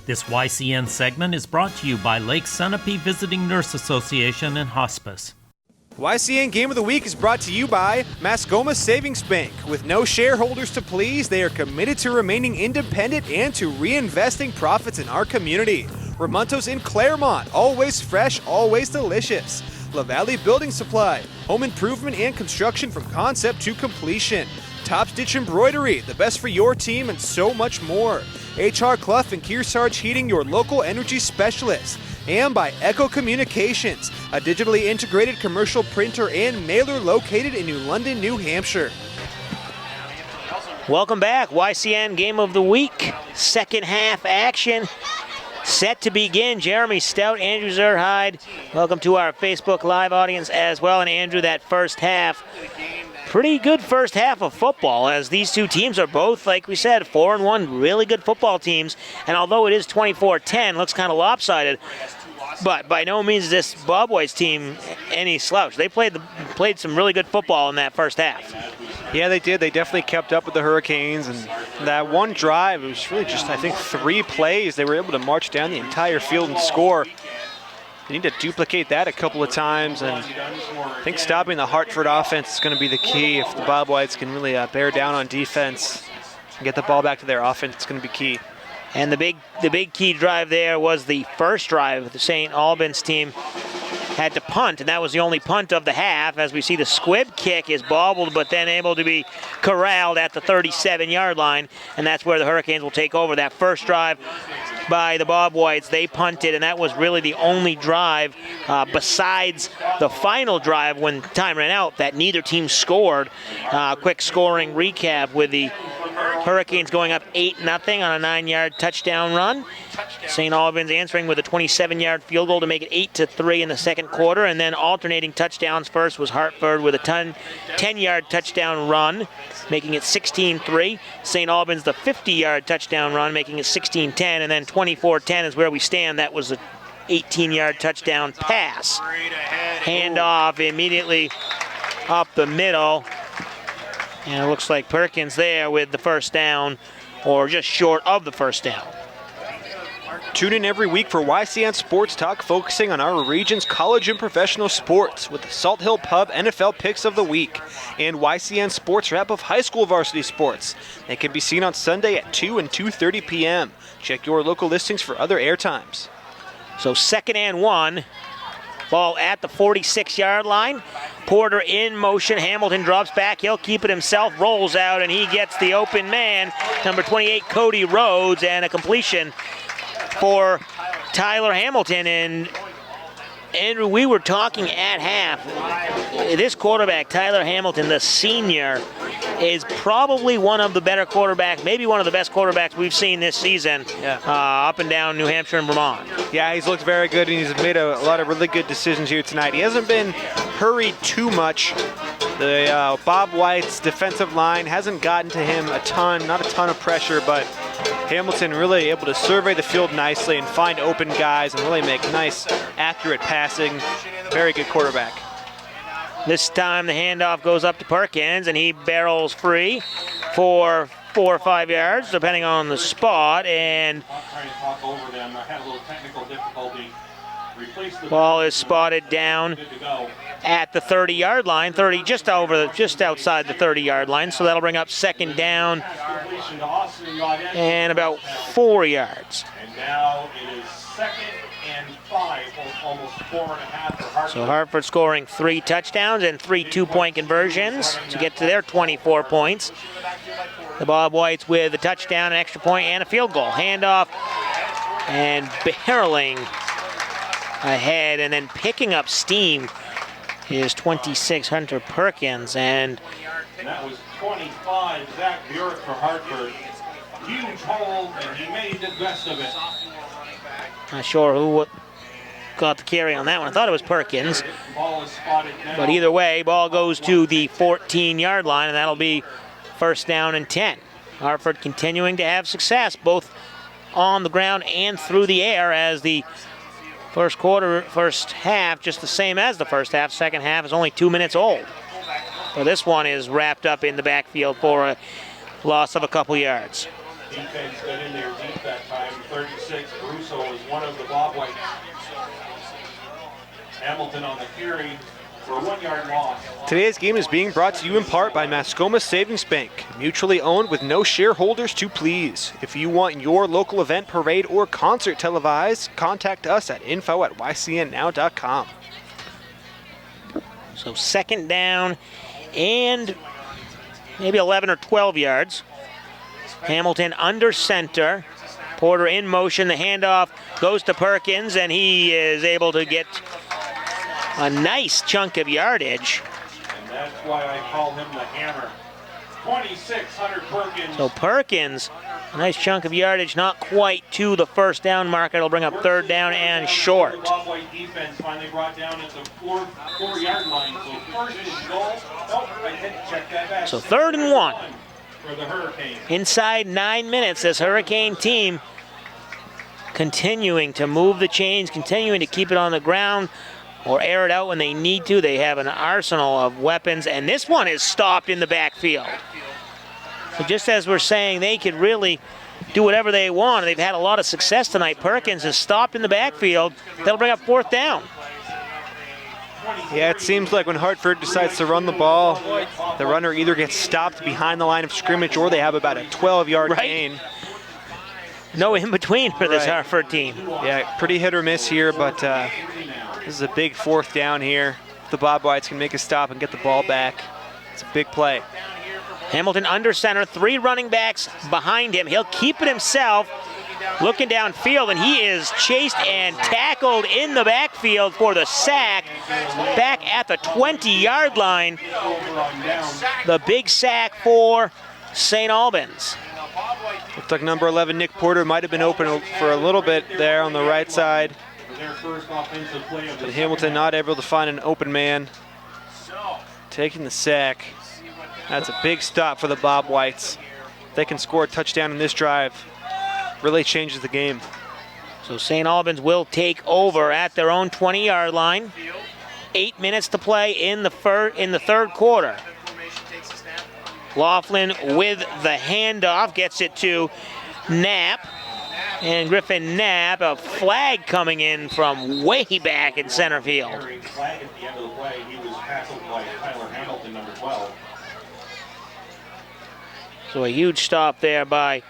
This YCN segment is brought to you by Lake Sunapee Visiting Nurse Association and Hospice. YCN Game of the Week is brought to you by Mascoma Savings Bank. With no shareholders to please, they are committed to remaining independent and to reinvesting profits in our community. Ramontos in Claremont, always fresh, always delicious. La Valley Building Supply, home improvement and construction from concept to completion. Top Stitch Embroidery, the best for your team, and so much more. HR Clough and Kearsarge Heating, your local energy specialist. And by Echo Communications, a digitally integrated commercial printer and mailer located in New London, New Hampshire. Welcome back. YCN Game of the Week. Second half action set to begin. Jeremy Stout, Andrew Zerhide. Welcome to our Facebook Live audience as well. And Andrew, that first half, pretty good first half of football, as these two teams are both, like we said, 4-1, really good football teams. And although it is 24-10, looks kind of lopsided, but by no means is this Bob White's team any slouch. They played some really good football in that first half. Yeah, they did. They definitely kept up with the Hurricanes. And that one drive, it was really just, I think, 3 plays. They were able to march down the entire field and score. They need to duplicate that a couple of times, and I think stopping the Hartford offense is going to be the key. If the Bob Whites can really bear down on defense and get the ball back to their offense, it's going to be key. And the big key drive there was the first drive. The St. Albans team had to punt, and that was the only punt of the half. As we see, the squib kick is bobbled, but then able to be corralled at the 37-yard line, and that's where the Hurricanes will take over. That first drive by the Bob Whites, they punted, and that was really the only drive besides the final drive when time ran out that neither team scored. Quick scoring recap with the Hurricanes going up 8-0 on a 9-yard touchdown run. St. Albans answering with a 27-yard field goal to make it 8-3 in the second quarter, and then alternating touchdowns. First was Hartford with a 10-yard touchdown run, making it 16-3. St. Albans the 50-yard touchdown run, making it 16-10, and then 24-10 is where we stand. That was a 18-yard touchdown pass. Handoff immediately up the middle. And it looks like Perkins there with the first down, or just short of the first down. Tune in every week for YCN Sports Talk, focusing on our region's college and professional sports with the Salt Hill Pub NFL Picks of the Week and YCN Sports Wrap of high school varsity sports. They can be seen on Sunday at 2 and 2:30 p.m. Check your local listings for other air times. So 2nd and 1. Ball at the 46-yard line. Porter in motion. Hamilton drops back. He'll keep it himself. Rolls out, and he gets the open man. Number 28, Cody Rhodes, and a completion for Tyler Hamilton. And Andrew, we were talking at half. This quarterback, Tyler Hamilton, the senior, is probably one of the better quarterbacks, maybe one of the best quarterbacks we've seen this season, up and down New Hampshire and Vermont. Yeah, he's looked very good, and he's made a lot of really good decisions here tonight. He hasn't been hurried too much. The Bob White's defensive line hasn't gotten to him not a ton of pressure, but Hamilton really able to survey the field nicely and find open guys and really make nice, accurate passing. Very good quarterback. This time the handoff goes up to Perkins, and he barrels free for 4 or 5 yards, depending on the spot. And ball is spotted down at the 30-yard line, just outside the 30-yard line. So that'll bring up 2nd down and about 4 yards. And now it is 2nd and 5, almost 4.5 for Hartford. So Hartford scoring 3 touchdowns and 3 two-point conversions to get to their 24 points. The Bob Whites with a touchdown, an extra point, and a field goal. Handoff and barreling ahead, and then picking up steam is 26 Hunter Perkins, and that was 25 Zach Burek for Hartford. Huge hole, and he made the best of it. Not sure who got the carry on that one. I thought it was Perkins. But either way, ball goes to the 14-yard line, and that'll be 1st down and 10. Hartford continuing to have success both on the ground and through the air, as the first half, just the same as the first half. Second half is only 2 minutes old. So this one is wrapped up in the backfield for a loss of a couple yards. Defense got in there deep that time. 36. Caruso is one of the Bob Whites. Hamilton on the carry for a 1-yard loss. Today's game is being brought to you in part by Mascoma Savings Bank, mutually owned with no shareholders to please. If you want your local event, parade, or concert televised, contact us at info@ycnnow.com. So second down and maybe 11 or 12 yards. Hamilton under center. Porter in motion. The handoff goes to Perkins, and he is able to get a nice chunk of yardage. And that's why I call him the hammer. 26, Hunter Perkins. So Perkins, a nice chunk of yardage, not quite to the first down mark. It'll bring up third down and short. The Bob White defense finally brought down at the 4-yard line. So first and goal. Nope, I didn't check that back. So 3rd and 1. For the Hurricane. Inside 9 minutes, this Hurricane team continuing to move the chains, continuing to keep it on the ground or air it out when they need to. They have an arsenal of weapons, and this one is stopped in the backfield. So just as we're saying, they could really do whatever they want. They've had a lot of success tonight. Perkins is stopped in the backfield. That'll bring up 4th down. Yeah, it seems like when Hartford decides to run the ball, the runner either gets stopped behind the line of scrimmage or they have about a 12-yard gain. No in between for this Hartford team. Yeah, pretty hit or miss here, but this is a big 4th down here. The Bob Whites can make a stop and get the ball back. It's a big play. Hamilton under center, 3 running backs behind him. He'll keep it himself, looking downfield, and he is chased and tackled in the backfield for the sack, back at the 20-yard line. The big sack for St. Albans. Looks like number 11, Nick Porter, might have been open for a little bit there on the right side. But Hamilton not able to find an open man. Taking the sack. That's a big stop for the Bob Whites. They can score a touchdown in this drive. Really changes the game. So St. Albans will take over at their own 20-yard line. 8 minutes to play in the 3rd quarter. Laughlin with the handoff, gets it to Knapp. And Griffin Knapp, a flag coming in from way back in center field. Flag at the end of the play. He was tackled by Tyler Hamilton, number 12. So a huge stop there by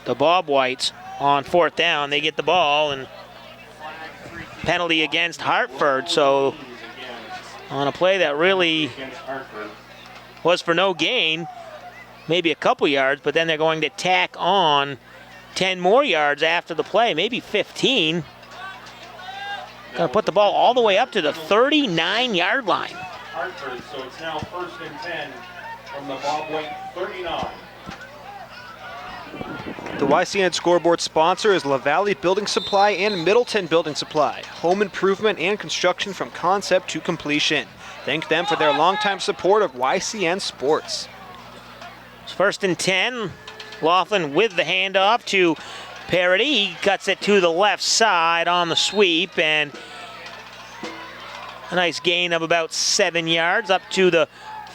the Bob Whites on 4th down. They get the ball, and penalty against Hartford. So on a play that really was for no gain, maybe a couple yards, but then they're going to tack on 10 more yards after the play, maybe 15. Going to put the ball all the way up to the 39-yard line. Hartford, so it's now 1st and 10 from the Bob White 39. The YCN scoreboard sponsor is La Valley Building Supply and Middleton Building Supply. Home improvement and construction from concept to completion. Thank them for their longtime support of YCN sports. It's 1st and 10. Laughlin with the handoff to Parody. He cuts it to the left side on the sweep, and a nice gain of about 7 yards up to the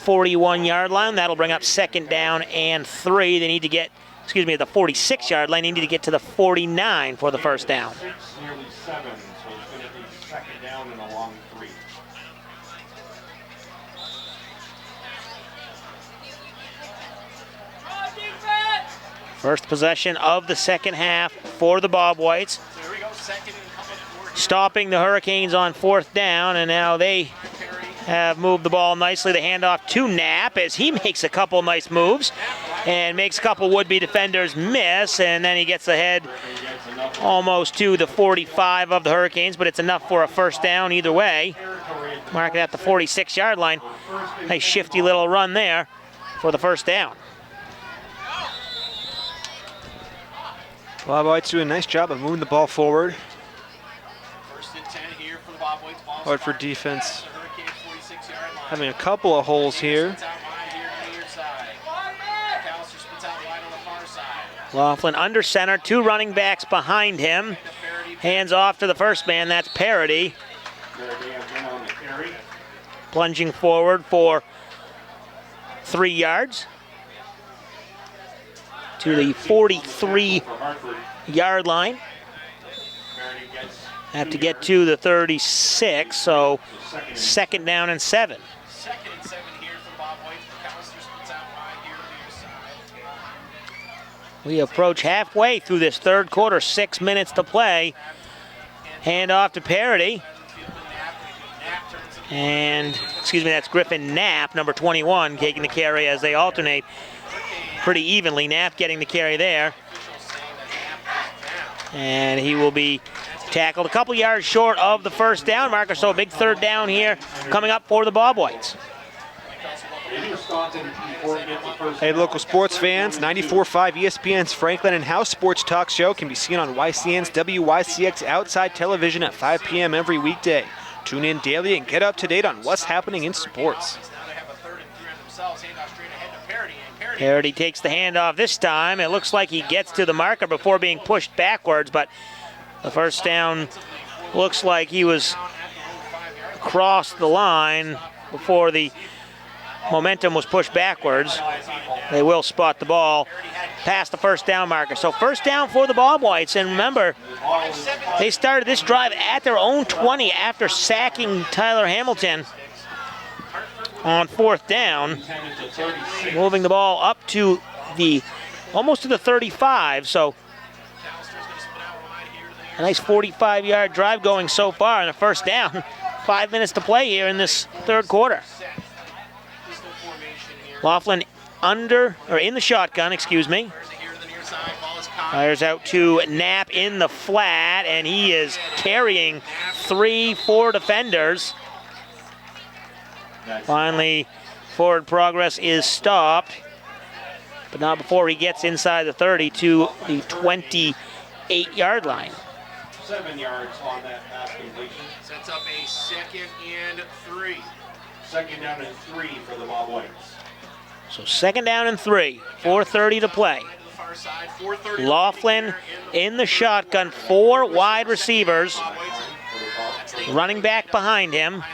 41-yard line. That'll bring up 2nd down and 3. They need to get, at the 46-yard line. They need to get to the 49 for the 1st down. 6, nearly 7, so it's going to be 2nd down and a long 3. First possession of the second half for the Bob Whites. Stopping the Hurricanes on 4th down, and now they have moved the ball nicely. The handoff to Knapp as he makes a couple nice moves and makes a couple would-be defenders miss, and then he gets ahead almost to the 45 of the Hurricanes, but it's enough for a 1st down either way. Mark it at the 46-yard line. Nice shifty little run there for the 1st down. Bob White's doing a nice job of moving the ball forward. 1st and 10 here for the Bob Whites. Hartford defense having a couple of holes here. Laughlin under center, 2 running backs behind him. Hands off to the first man, that's Parody. Plunging forward for 3 yards to the 43-yard line. have to get to the 36, so 2nd down and 7. 2nd and 7 here for the Bob Whites. McAllister splits out wide here to the near side. We approach halfway through this 3rd quarter, 6 minutes to play. Hand off to Parody. And, excuse me, that's Griffin Knapp, number 21, taking the carry as they alternate pretty evenly. Knapp getting the carry there. And he will be tackled a couple yards short of the 1st down marker, so a big 3rd down here coming up for the Bob Whites. Hey, local sports fans, 94.5 ESPN's Franklin and House Sports Talk Show can be seen on YCN's WYCX Outside Television at 5 p.m. every weekday. Tune in daily and get up to date on what's happening in sports. Parody takes the handoff this time. It looks like he gets to the marker before being pushed backwards, but the 1st down looks like he was across the line before the momentum was pushed backwards. They will spot the ball past the 1st down marker. So 1st down for the Bob Whites. And remember, they started this drive at their own 20 after sacking Tyler Hamilton on 4th down, moving the ball up to almost to the 35. So a nice 45-yard drive going so far, and a 1st down. 5 minutes to play here in this 3rd quarter. Laughlin in the shotgun, excuse me. Fires out to Knapp in the flat, and he is carrying 3-4 defenders. Finally, forward progress is stopped, but not before he gets inside the 30 to the 28-yard line. 7 yards on that pass completion. Sets up a 2nd and 3. 2nd down and 3 for the Bob Whites. So 2nd down and 3, 4:30 to play. Laughlin in the shotgun, 4 wide receivers. Running back behind him.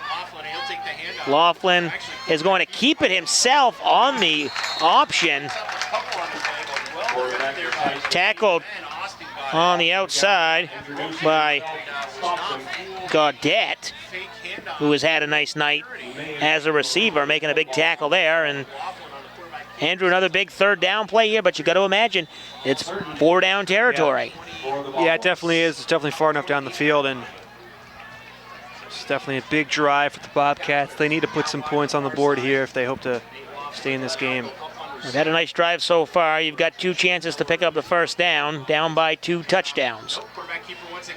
Laughlin is going to keep it himself on the option. Tackled on the outside by Gaudette, who has had a nice night as a receiver, making a big tackle there. And Andrew, another big 3rd down play here, but you got to imagine it's 4 down territory. Yeah, it definitely is. It's definitely far enough down the field, and it's definitely a big drive for the Bobcats. They need to put some points on the board here if they hope to stay in this game. We've had a nice drive so far. You've got 2 chances to pick up the 1st down by 2 touchdowns.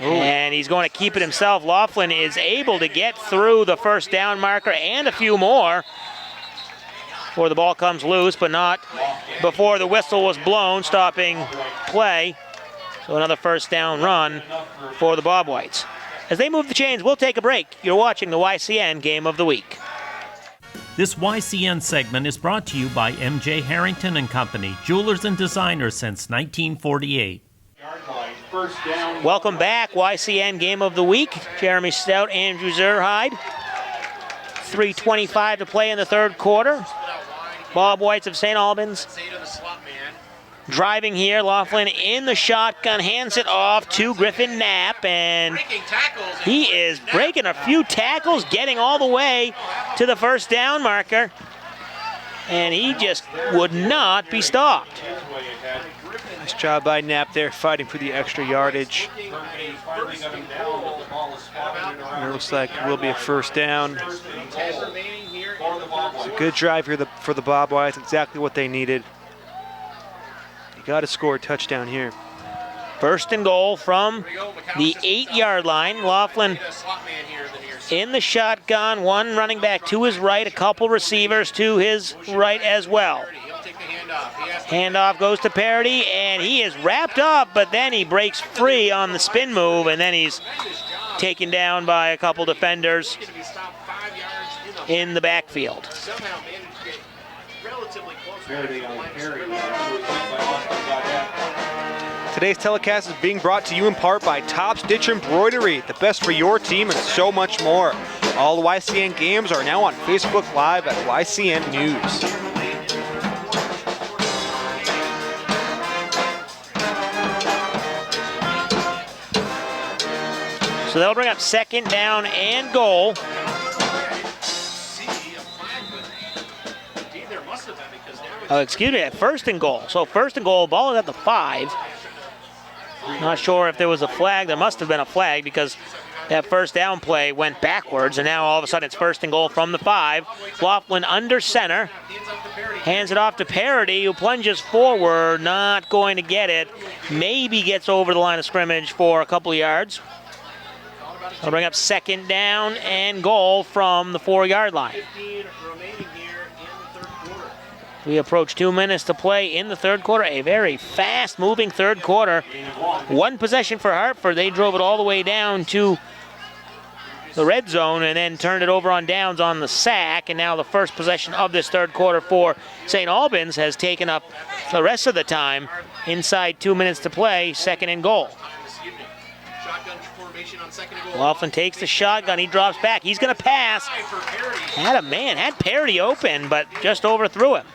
And he's going to keep it himself. Laughlin is able to get through the 1st down marker and a few more before the ball comes loose, but not before the whistle was blown, stopping play. So another 1st down run for the Bob Whites. As they move the chains, we'll take a break. You're watching the YCN Game of the Week. This YCN segment is brought to you by MJ Harrington and Company, jewelers and designers since 1948. Welcome back, YCN Game of the Week. Jeremy Stout, Andrew Zerhide. 3:25 to play in the 3rd quarter. Bob Whites of St. Albans driving here. Laughlin in the shotgun, hands it off to Griffin Knapp, and he is breaking a few tackles, getting all the way to the 1st down marker, and he just would not be stopped. Nice job by Knapp there, fighting for the extra yardage. And it looks like it will be a 1st down. It's a good drive here for the Bob Whites, exactly what they needed. You got to score a touchdown here. 1st and goal from the 8-yard line. Laughlin in the shotgun, 1 running back to his right, a couple receivers to his right as well. Handoff goes to Parody, and he is wrapped up, but then he breaks free on the spin move, and then he's taken down by a couple defenders in the backfield. Today's telecast is being brought to you in part by Top Stitch Embroidery, the best for your team and so much more. All YCN games are now on Facebook Live at YCN News. So they'll bring up second down and goal. Excuse me, first and goal. So first and goal, ball is at the 5. Not sure if there was a flag. There must have been a flag because that first down play went backwards, and now all of a sudden it's first and goal from the 5. Laughlin under center. Hands it off to Parody, who plunges forward, not going to get it. Maybe gets over the line of scrimmage for a couple of yards. They'll bring up second down and goal from the 4-yard line. We approach 2 minutes to play in the third quarter. A very fast-moving third quarter. One possession for Hartford. They drove it all the way down to the red zone and then turned it over on downs on the sack. And now the first possession of this third quarter for St. Albans has taken up the rest of the time. Inside 2 minutes to play, second and goal. Laughlin takes the shotgun. He drops back. He's going to pass. Had Parody open, but just overthrew him.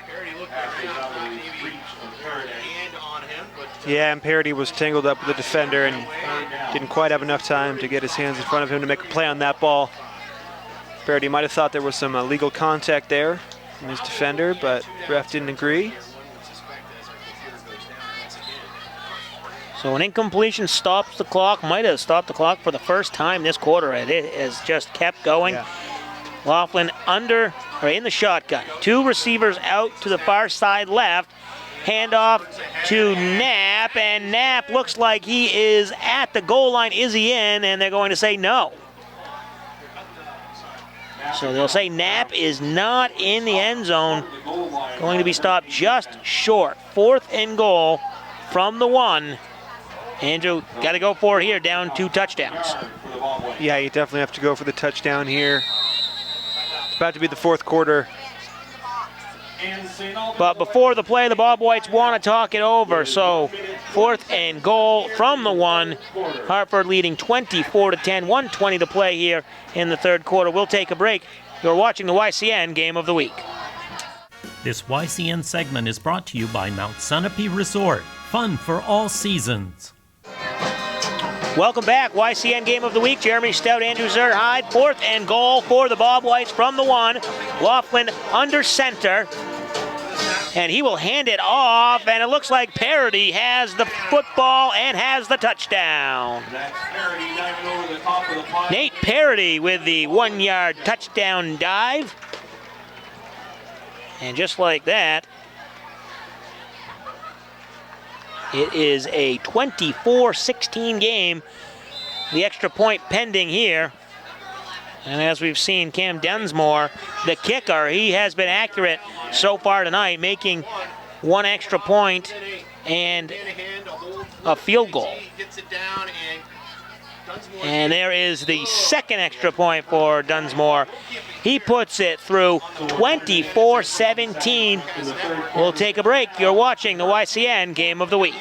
Yeah, and Parody was tangled up with the defender and didn't quite have enough time to get his hands in front of him to make a play on that ball. Parody might have thought there was some illegal contact there from his defender, but ref didn't agree. So an incompletion stops the clock. Might have stopped the clock for the first time this quarter. It has just kept going. Yeah. Laughlin in the shotgun. 2 receivers out to the far side left. Handoff to Knapp, and Knapp looks like he is at the goal line. Is he in? And they're going to say no. So they'll say Knapp is not in the end zone. Going to be stopped just short. 4th and goal from the 1. Andrew, got to go for it here, down 2 touchdowns. Yeah, you definitely have to go for the touchdown here. It's about to be the 4th quarter. But before the play, the Bob Whites want to talk it over. So 4th and goal from the 1. Hartford leading 24-10, 1:20 to play here in the third quarter. We'll take a break. You're watching the YCN Game of the Week. This YCN segment is brought to you by Mount Sunapee Resort. Fun for all seasons. Welcome back. YCN Game of the Week. Jeremy Stout, Andrew Zerhide. 4th and goal for the Bob Whites from the 1. Laughlin under center. And he will hand it off, and it looks like Parody has the football and has the touchdown. Nate Parody with the 1-yard touchdown dive. And just like that, it is a 24-16 game. The extra point pending here. And as we've seen, Cam Densmore, the kicker, he has been accurate so far tonight, making 1 extra point and a field goal. And there is the 2nd extra point for Dunsmore. He puts it through 24-17. We'll take a break. You're watching the YCN Game of the Week.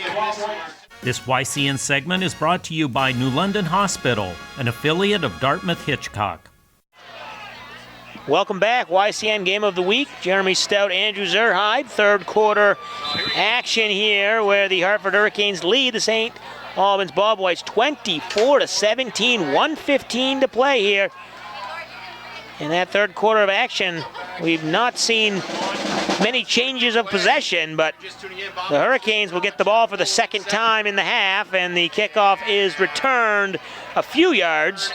This YCN segment is brought to you by New London Hospital, an affiliate of Dartmouth Hitchcock. Welcome back. YCN Game of the Week. Jeremy Stout, Andrew Zerhide. Third quarter action here where the Hartford Hurricanes lead the St. Albans Bob Whites 24-17, 1:15 to play here. In that third quarter of action, we've not seen many changes of possession, but the Hurricanes will get the ball for the 2nd time in the half, and the kickoff is returned a few yards.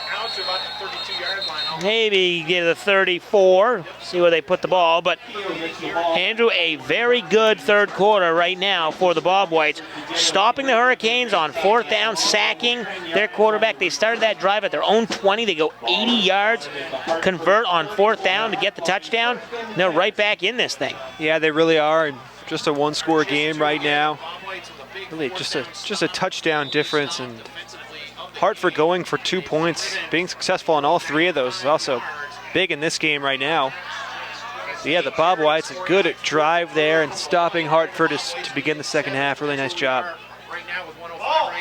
Maybe get the 34, see where they put the ball. But Andrew, a very good third quarter right now for the Bob Whites. Stopping the Hurricanes on 4th down, sacking their quarterback. They started that drive at their own 20. They go 80 yards, convert on 4th down to get the touchdown. And they're right back in this thing. Yeah, they really are. And just a 1-score game right now. Really just a touchdown difference. And Hartford going for 2 points, being successful on all 3 of those is also big in this game right now. So yeah, the Bob Whites, a good drive there and stopping Hartford to begin the second half. Really nice job.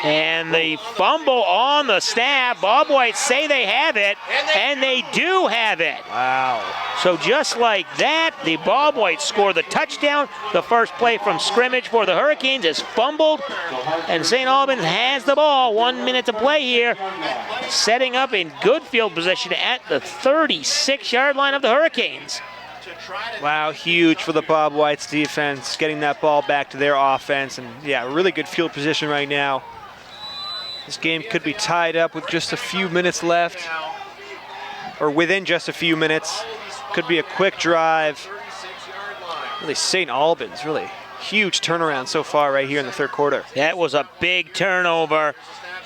And the fumble on the snap. Bob White say they have it, and they do have it. Wow. So just like that, the Bob White scored the touchdown. The first play from scrimmage for the Hurricanes is fumbled, and St. Albans has the ball. 1 minute to play here, setting up in good field position at the 36-yard line of the Hurricanes. Wow, huge for the Bob White's defense, getting that ball back to their offense. And yeah, really good field position right now. This game could be tied up with just a few minutes left, or within just a few minutes. Could be a quick drive. Really, St. Albans, really huge turnaround so far right here in the third quarter. That was a big turnover,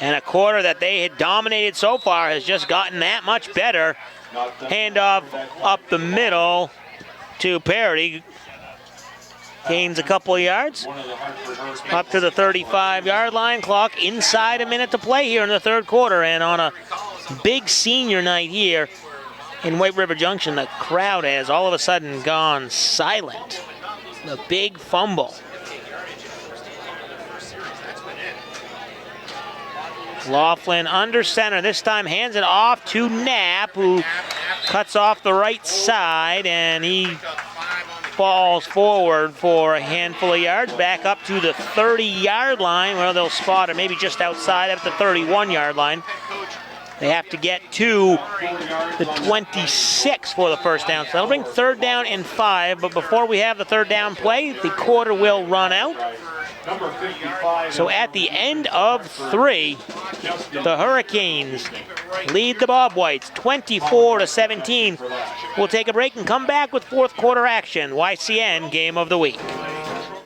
and a quarter that they had dominated so far has just gotten that much better. Handoff up the middle to Parity. Gains a couple of yards up to the 35-yard line. Clock inside a minute to play here in the third quarter. And on a big senior night here in White River Junction, the crowd has all of a sudden gone silent. The big fumble. Laughlin under center. This time hands it off to Knapp, who cuts off the right side, and he falls forward for a handful of yards, back up to the 30-yard line, where they'll spot it maybe just outside at the 31-yard line. They have to get to the 26 for the first down. So that'll bring third down and 5, but before we have the third down play, the quarter will run out. So at the end of 3, the Hurricanes lead the Bob Whites 24-17. We'll take a break and come back with fourth quarter action. YCN Game of the Week.